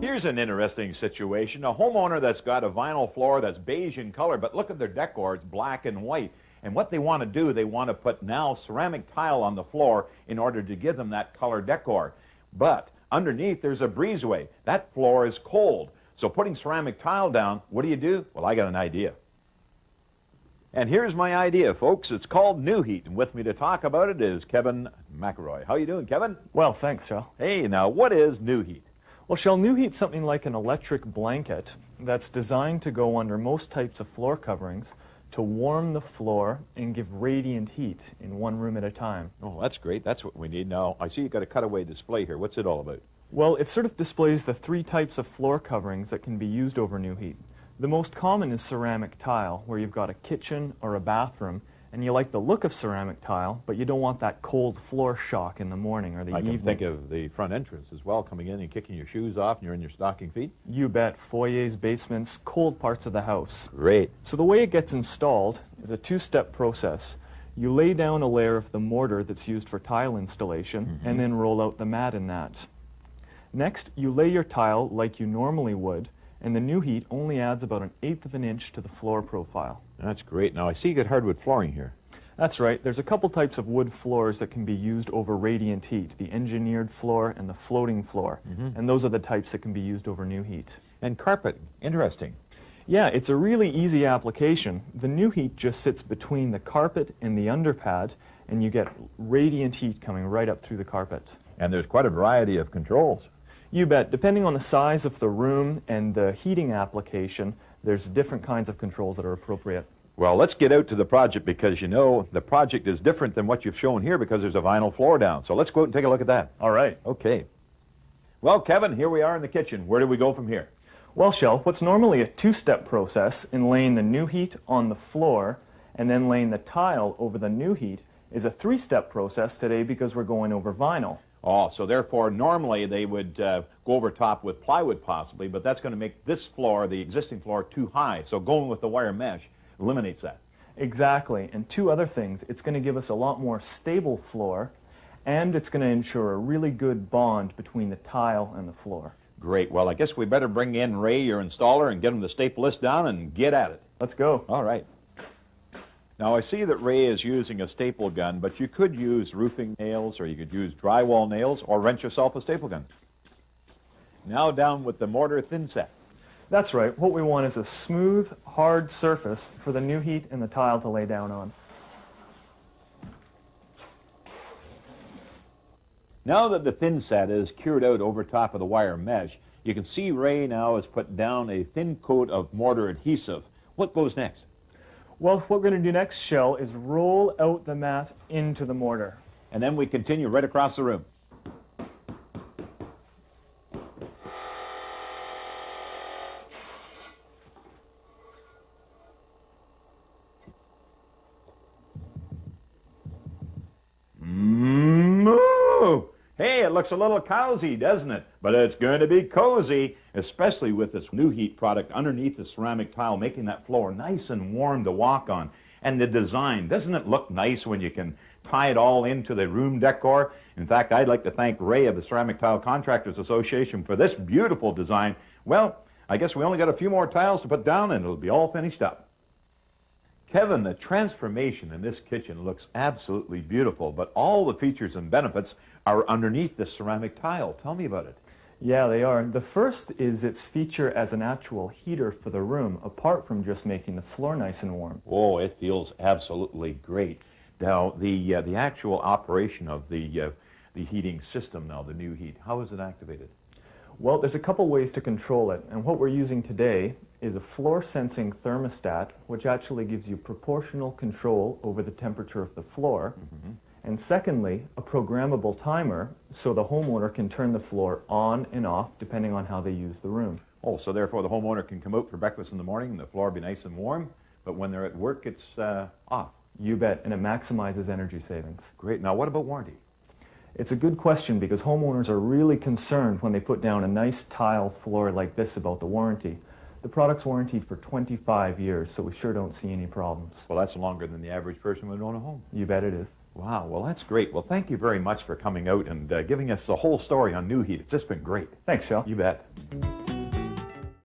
Here's an interesting situation. A homeowner that's got a vinyl floor that's beige in color, but look at their decor, it's black and white. And what they want to do, they want to put now ceramic tile on the floor in order to give them that color decor. But underneath there's a breezeway. That floor is cold. So putting ceramic tile down, what do? Well, I got an idea. And here's my idea, folks. It's called New Heat, and with me to talk about it is Kevin McElroy. How you doing, Kevin? Well, thanks, Shell. Hey, now what is New Heat? Well, Shell, New Heat's something like an electric blanket that's designed to go under most types of floor coverings to warm the floor and give radiant heat in one room at a time. Oh, that's great. That's what we need. Now, I see you've got a cutaway display here. What's it all about? Well, it sort of displays the three types of floor coverings that can be used over New Heat. The most common is ceramic tile, where you've got a kitchen or a bathroom, and you like the look of ceramic tile, but you don't want that cold floor shock in the morning or the evening. I can think of the front entrance as well, coming in and kicking your shoes off and you're in your stocking feet. You bet. Foyers, basements, cold parts of the house. Great. So the way it gets installed is a two-step process. You lay down a layer of the mortar that's used for tile installation and then roll out the mat in that. Next, you lay your tile like you normally would, and the New Heat only adds about 1/8 of an inch to the floor profile. That's great. Now, I see you got hardwood flooring here. That's right. There's a couple types of wood floors that can be used over radiant heat, the engineered floor and the floating floor. And those are the types that can be used over New Heat. And carpet. Interesting. Yeah, it's a really easy application. The New Heat just sits between the carpet and the underpad, and you get radiant heat coming right up through the carpet. And there's quite a variety of controls. You bet. Depending on the size of the room and the heating application, there's different kinds of controls that are appropriate. Well, let's get out to the project because, you know, the project is different than what you've shown here because there's a vinyl floor down. So let's go out and take a look at that. All right. Okay. Well, Kevin, here we are in the kitchen. Where do we go from here? Well, Shell, what's normally a two-step process in laying the New Heat on the floor and then laying the tile over the New Heat is a three-step process today because we're going over vinyl. Oh, so therefore, normally they would go over top with plywood possibly, but that's going to make this floor, the existing floor, too high. So going with the wire mesh eliminates that. Exactly. And two other things. It's going to give us a lot more stable floor, and it's going to ensure a really good bond between the tile and the floor. Great. Well, I guess we better bring in Ray, your installer, and get him to staple this down and get at it. Let's go. All right. Now, I see that Ray is using a staple gun, but you could use roofing nails, or you could use drywall nails, or rent yourself a staple gun. Now down with the mortar thin set. That's right. What we want is a smooth, hard surface for the New Heat and the tile to lay down on. Now that the thin set is cured out over top of the wire mesh, you can see Ray now has put down a thin coat of mortar adhesive. What goes next? Well, what we're going to do next, Shell, is roll out the mat into the mortar. And then we continue right across the room. Hey, it looks a little cozy, doesn't it? But it's going to be cozy, especially with this New Heat product underneath the ceramic tile, making that floor nice and warm to walk on. And the design, doesn't it look nice when you can tie it all into the room decor? In fact, I'd like to thank Ray of the Ceramic Tile Contractors Association for this beautiful design. Well, I guess we only got a few more tiles to put down and it'll be all finished up. Kevin, the transformation in this kitchen looks absolutely beautiful, but all the features and benefits are underneath the ceramic tile. Tell me about it. Yeah, they are. The first is its feature as an actual heater for the room, apart from just making the floor nice and warm. Oh, it feels absolutely great. Now, the actual operation of the heating system now, the New Heat, how is it activated? Well, there's a couple ways to control it, and what we're using today is a floor-sensing thermostat, which actually gives you proportional control over the temperature of the floor. And secondly, a programmable timer, so the homeowner can turn the floor on and off depending on how they use the room. Oh, so therefore the homeowner can come out for breakfast in the morning and the floor will be nice and warm, but when they're at work, it's off. You bet, and it maximizes energy savings. Great. Now, what about warranty? It's a good question because homeowners are really concerned when they put down a nice tile floor like this about the warranty. The product's warranted for 25 years, so we sure don't see any problems. Well, that's longer than the average person would own a home. You bet it is. Wow, well, that's great. Well, thank you very much for coming out and giving us the whole story on Nu Heat. It's just been great. Thanks, Shel. You bet.